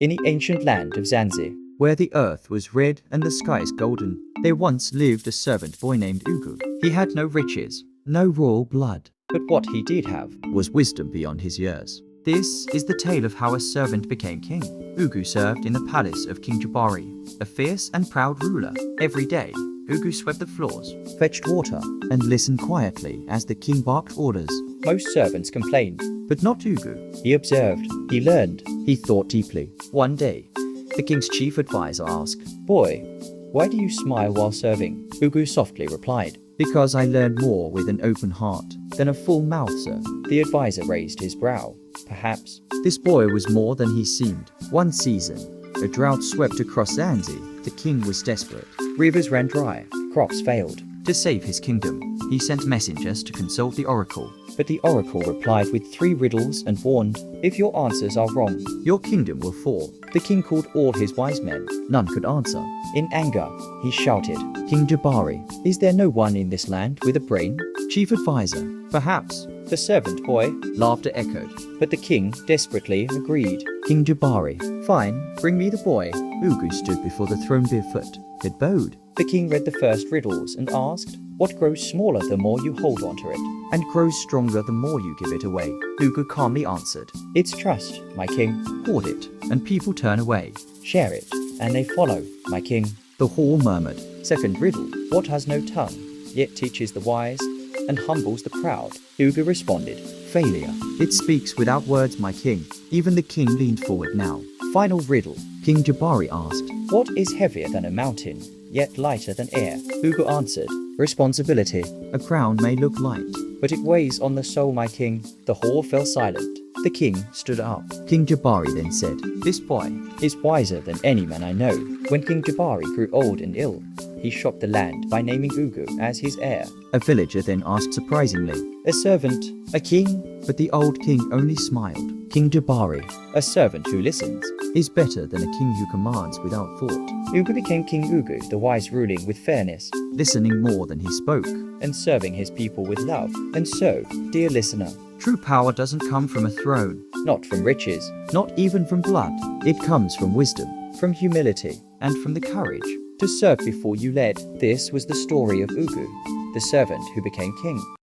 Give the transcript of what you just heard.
In the ancient land of Zanzi, where the earth was red and the skies golden, there once lived a servant boy named Ugu. He had no riches, no royal blood, but what he did have was wisdom beyond his years. This is the tale of how a servant became king. Ugu served in the palace of King Jabari, a fierce and proud ruler. Every day, Ugu swept the floors, fetched water, and listened quietly as the king barked orders. Most servants complained, but not Ugu. He observed, he learned, He thought deeply. One day, the king's chief advisor asked, "Boy, why do you smile while serving?" Ugu softly replied, "Because I learn more with an open heart than a full mouth, sir." The advisor raised his brow. Perhaps this boy was more than he seemed. One season, a drought swept across Zanzi. The king was desperate. Rivers ran dry, crops failed. To save his kingdom, he sent messengers to consult the oracle. But the oracle replied with 3 riddles and warned, "If your answers are wrong, your kingdom will fall." The king called all his wise men. None could answer. In anger, he shouted, "King Jabari, is there no one in this land with a brain?" Chief advisor, perhaps. The servant boy, Laughter echoed. but the king desperately agreed. King Jabari, Fine, bring me the boy. Ugu stood before the throne barefoot. It bowed. The king read the first riddles and asked, "What grows smaller the more you hold onto it?" And grows stronger the more you give it away. Ugu calmly answered, "It's trust, my king. Hoard it, and people turn away. Share it, and they follow, my king." The hall murmured. Second riddle, what has no tongue, yet teaches the wise and humbles the proud? Ugu responded, Failure. It speaks without words, my king. Even the king leaned forward now. Final riddle, King Jabari asked, what is heavier than a mountain, yet lighter than air? Ugu answered, responsibility. A crown may look light, But it weighs on the soul, my king. The hall fell silent. The king stood up. King Jabari then said, "This boy is wiser than any man I know." When King Jabari grew old and ill, he shocked the land by naming Ugu as his heir. A villager then asked surprisingly, "A servant, a king?" But the old king only smiled. King Jabari, "A servant who listens, is better than a king who commands without thought." Ugu became King Ugu, the wise, ruling with fairness, listening more than he spoke, and serving his people with love. And so, dear listener, true power doesn't come from a throne, not from riches, not even from blood. It comes from wisdom, from humility, and from the courage to serve before you led. This was the story of Ugu, the servant who became king.